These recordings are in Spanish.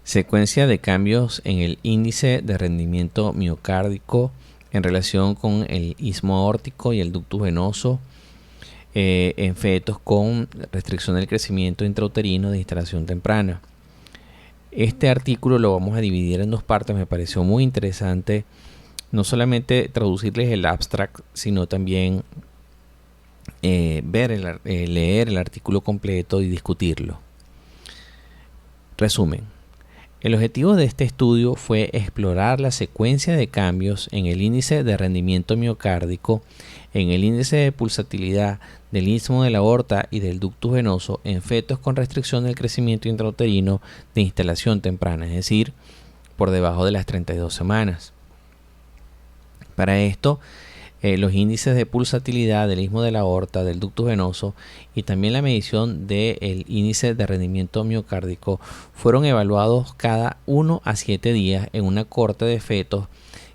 Secuencia de cambios en el índice de rendimiento miocárdico en relación con el istmo aórtico y el ductus venoso en fetos con restricción del crecimiento intrauterino de instalación temprana. Este artículo lo vamos a dividir en dos partes. Me pareció muy interesante no solamente traducirles el abstract, sino también leer el artículo completo y discutirlo. Resumen. El objetivo de este estudio fue explorar la secuencia de cambios en el índice de rendimiento miocárdico, en el índice de pulsatilidad del istmo de la aorta y del ductus venoso en fetos con restricción del crecimiento intrauterino de instalación temprana, es decir, por debajo de las 32 semanas. Para esto, los índices de pulsatilidad del istmo de la aorta, del ductus venoso y también la medición del índice de rendimiento miocárdico fueron evaluados cada 1 a 7 días en una cohorte de fetos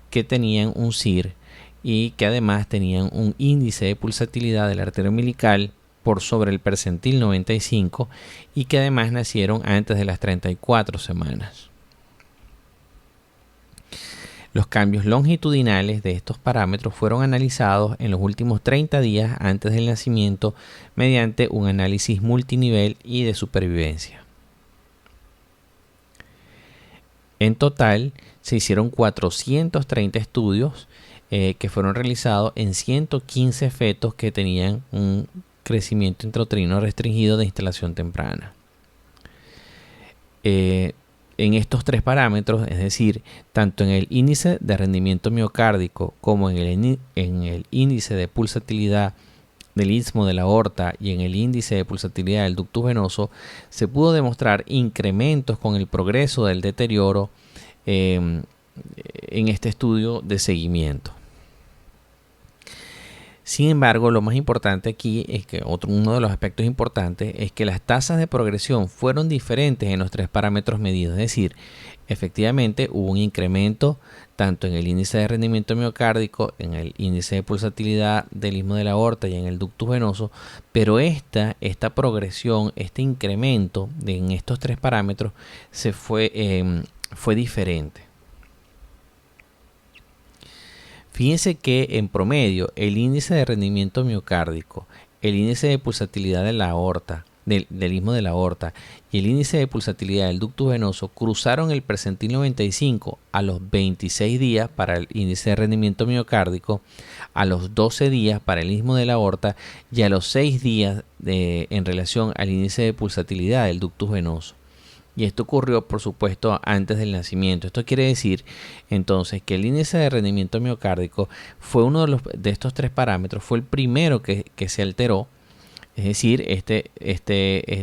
que tenían un CIR y que además tenían un índice de pulsatilidad de la arteria umbilical por sobre el percentil 95 y que además nacieron antes de las 34 semanas. Los cambios longitudinales de estos parámetros fueron analizados en los últimos 30 días antes del nacimiento mediante un análisis multinivel y de supervivencia. En total, se hicieron 430 estudios que fueron realizados en 115 fetos que tenían un crecimiento intrauterino restringido de instalación temprana. En estos tres parámetros, es decir, tanto en el índice de rendimiento miocárdico como en el índice de pulsatilidad del istmo de la aorta y en el índice de pulsatilidad del ductus venoso, se pudo demostrar incrementos con el progreso del deterioro en este estudio de seguimiento. Sin embargo, lo más importante aquí es que uno de los aspectos importantes es que las tasas de progresión fueron diferentes en los tres parámetros medidos, es decir, efectivamente hubo un incremento tanto en el índice de rendimiento miocárdico, en el índice de pulsatilidad del istmo de la aorta y en el ductus venoso, pero esta progresión, este incremento en estos tres parámetros fue diferente. Fíjense que en promedio el índice de rendimiento miocárdico, el índice de pulsatilidad de la aorta, del istmo de la aorta y el índice de pulsatilidad del ductus venoso cruzaron el percentil 95 a los 26 días para el índice de rendimiento miocárdico, a los 12 días para el istmo de la aorta y a los 6 días en relación al índice de pulsatilidad del ductus venoso. Y esto ocurrió, por supuesto, antes del nacimiento. Esto quiere decir, entonces, que el índice de rendimiento miocárdico fue uno de estos tres parámetros, fue el primero que se alteró. Es decir, este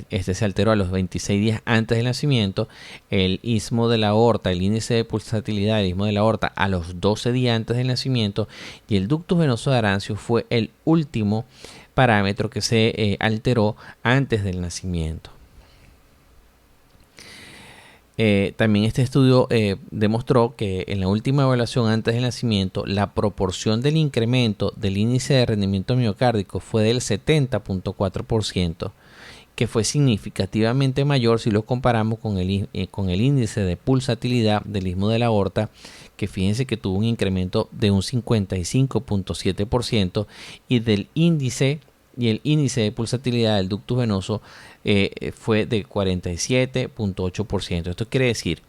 se alteró a los 26 días antes del nacimiento. El istmo de la aorta, el índice de pulsatilidad del istmo de la aorta a los 12 días antes del nacimiento. Y el ductus venoso de Arancio fue el último parámetro que se alteró antes del nacimiento. También este estudio demostró que en la última evaluación antes del nacimiento, la proporción del incremento del índice de rendimiento miocárdico fue del 70.4%, que fue significativamente mayor si lo comparamos con el índice de pulsatilidad del istmo de la aorta, que fíjense que tuvo un incremento de un 55.7% y el índice de pulsatilidad del ductus venoso fue de 47.8%. Esto quiere decir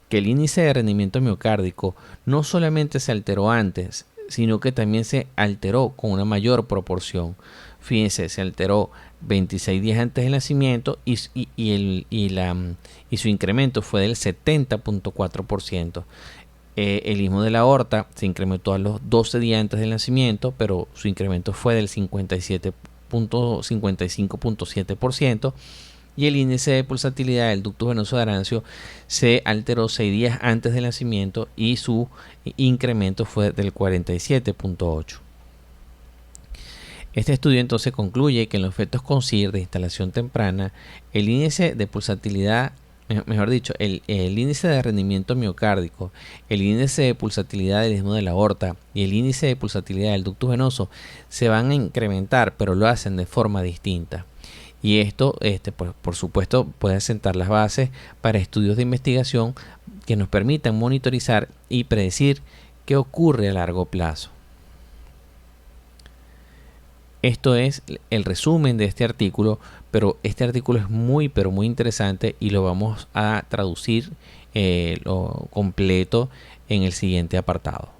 que el índice de rendimiento miocárdico no solamente se alteró antes, sino que también se alteró con una mayor proporción. Fíjense, se alteró 26 días antes del nacimiento y su incremento fue del 70.4%. El istmo de la aorta se incrementó a los 12 días antes del nacimiento, pero su incremento fue del 55.7% y el índice de pulsatilidad del ductus venoso de Arancio se alteró 6 días antes del nacimiento y su incremento fue del 47.8%. Este estudio entonces concluye que en los fetos con CIR de instalación temprana, el índice de pulsatilidad, mejor dicho, el índice de rendimiento miocárdico, el índice de pulsatilidad del istmo de la aorta y el índice de pulsatilidad del ductus venoso se van a incrementar, pero lo hacen de forma distinta. Y esto, pues, por supuesto, puede sentar las bases para estudios de investigación que nos permitan monitorizar y predecir qué ocurre a largo plazo. Esto es el resumen de este artículo, pero este artículo es muy, pero muy interesante y lo vamos a traducir lo completo en el siguiente apartado.